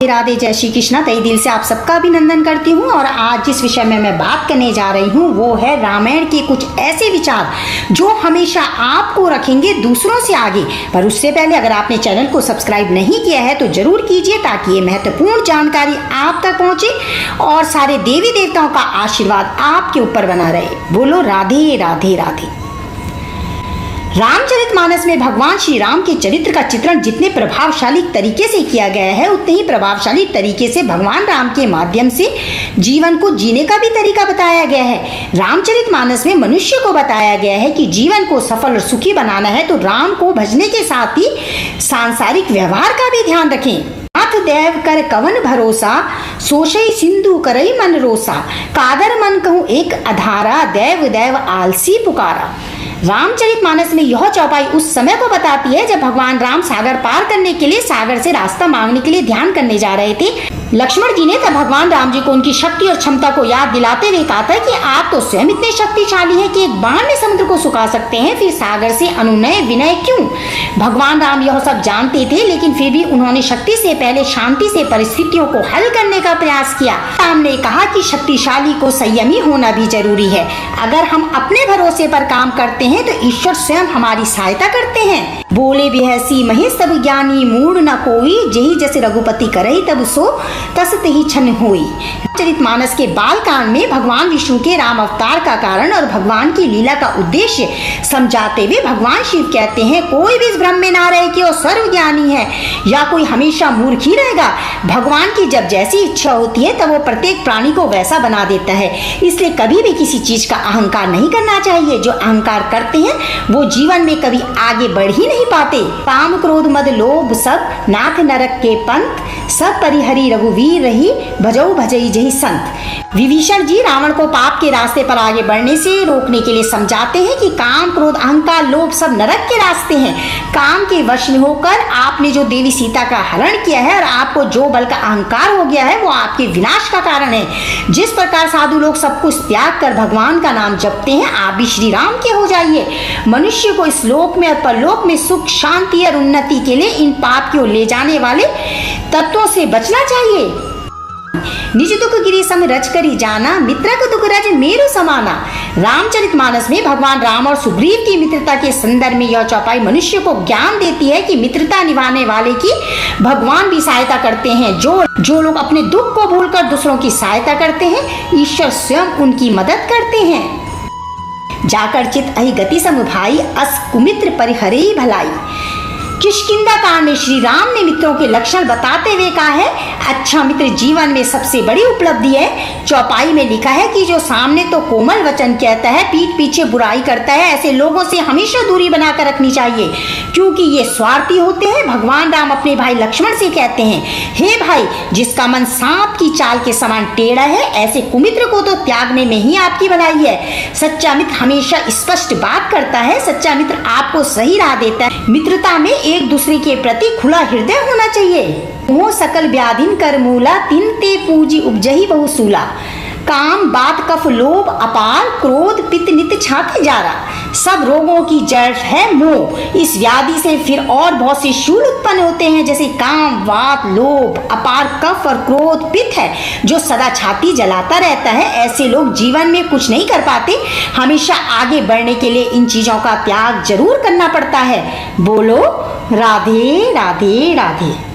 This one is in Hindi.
राधे, जय श्री कृष्णा। तहे दिल से आप सबका अभिनंदन करती हूँ। और आज जिस विषय में मैं बात करने जा रही हूँ वो है रामायण के कुछ ऐसे विचार जो हमेशा आपको रखेंगे दूसरों से आगे। पर उससे पहले अगर आपने चैनल को सब्सक्राइब नहीं किया है तो जरूर कीजिए ताकि ये महत्वपूर्ण जानकारी आप तक पहुँचे और सारे देवी देवताओं का आशीर्वाद आपके ऊपर बना रहे। बोलो राधे राधे राधे। रामचरितमानस में भगवान श्री राम के चरित्र का चित्रण जितने प्रभावशाली तरीके से किया गया है उतने ही प्रभावशाली तरीके से भगवान राम के माध्यम से जीवन को जीने का भी तरीका बताया गया है। रामचरितमानस में मनुष्य को बताया गया है कि जीवन को सफल और सुखी बनाना है तो राम को भजने के साथ ही सांसारिक व्यवहार का भी ध्यान रखें। नाथ देव कर कवन भरोसा, सोशई सिंधु करई मन रोसा, कादर मन कहूँ एक अधारा, देव देव आलसी पुकारा। रामचरितमानस में यह चौपाई उस समय को बताती है जब भगवान राम सागर पार करने के लिए सागर से रास्ता मांगने के लिए ध्यान करने जा रहे थे। लक्ष्मण जी ने तब भगवान राम जी को उनकी शक्ति और क्षमता को याद दिलाते हुए कहा था कि आप तो स्वयं इतने शक्तिशाली हैं कि एक बाण में समुद्र को सुखा सकते हैं, फिर सागर से अनुनय विनय क्यों। भगवान राम यह सब जानते थे लेकिन फिर भी उन्होंने शक्ति से पहले शांति से परिस्थितियों को हल करने का प्रयास किया। राम ने कहा कि शक्तिशाली को संयमी होना भी जरूरी है। अगर हम अपने भरोसे पर काम करते हैं तो ईश्वर स्वयं हमारी सहायता करते हैं। बोले बिहसी महेश सब ज्ञानी, मूड न कोई, जेहि जैसे रघुपति करई तब सो तस तेहि छन होई। रामचरितमानस के बाल कांड में भगवान विष्णु के राम अवतार का कारण और भगवान की लीला का उद्देश्य समझाते हुए भगवान शिव कहते हैं, कोई भी इस भ्रम में ना रहे कि वो सर्वज्ञानी है या कोई हमेशा मूर्ख ही रहेगा। भगवान की जब जैसी इच्छा होती है तब वो प्रत्येक प्राणी को वैसा बना देता है। इसलिए कभी भी किसी चीज का अहंकार नहीं करना चाहिए। जो अहंकार करते हैं वो जीवन में कभी आगे बढ़ ही नहीं पाते। काम क्रोध मद लोभ सब, नाथ नरक के पंथ, सब परिहरी रघुवीर रही, भजऊ भजई जही संत। विभीषण जी रावण को पाप के रास्ते पर आगे बढ़ने से रोकने के लिए समझाते हैं कि काम क्रोध अहंकार लोभ सब नरक के रास्ते हैं। काम के वश में होकर आपने जो देवी सीता का हरण किया है और आपको जो बल का अहंकार हो गया है वो आपके विनाश का कारण है। जिस प्रकार साधु लोग सब कुछ त्याग कर भगवान का नाम जपते हैं आप भी श्री राम के हो जाइए। मनुष्य को इस लोक में और परलोक में सुख शांति और उन्नति के लिए इन पाप की ओर ले जाने वाले तत्वों से बचना चाहिए। निज दुख गिरी सम रच करी जाना, मित्र को दुख रज मेरु समाना। रामचरितमानस में भगवान राम और सुग्रीव की मित्रता के संदर्भ में यह चौपाई मनुष्य को ज्ञान देती है कि मित्रता निभाने वाले की भगवान भी सहायता करते हैं। जो लोग अपने दुख को भूलकर दूसरों की सहायता करते हैं ईश्वर स्वयं उनकी मदद करते हैं। जाकर चित अहि गति सम भाई, अस कुमित्र परिहरे भलाई। किष्किंधा कांड में श्री राम ने मित्रों के लक्षण बताते हुए कहा है, अच्छा मित्र जीवन में सबसे बड़ी उपलब्धि है। चौपाई में लिखा है कि जो सामने तो कोमल वचन कहता है पीठ पीछे बुराई करता है, ऐसे लोगों से हमेशा दूरी बनाकर रखनी चाहिए क्योंकि ये स्वार्थी होते हैं। भगवान राम अपने भाई लक्ष्मण से कहते हैं, हे भाई जिसका मन सांप की चाल के समान टेढ़ा है ऐसे कुमित्र को तो त्यागने में ही आपकी भलाई है। सच्चा मित्र हमेशा स्पष्ट बात करता है। सच्चा मित्र आपको सही राह देता है। मित्रता में एक दूसरे के प्रति खुला हृदय होना चाहिए। वो सकल व्याधिन कर मूला, तिन ते पूजी उपजही बहुसूला। काम बात कफ लोभ अपार, क्रोध पित्त नित छाती जारा। सब रोगों की जड़ है मोह। इस व्याधि से फिर और बहुत से शूल उत्पन्न होते हैं जैसे काम वात लोभ अपार कफ और क्रोध पित्त है जो सदा छाती जलाता रहता है। ऐसे लोग जीवन में कुछ नहीं कर पाते। हमेशा आगे बढ़ने के लिए इन चीजों का त्याग जरूर करना पड़ता है। बोलो राधे राधे राधे।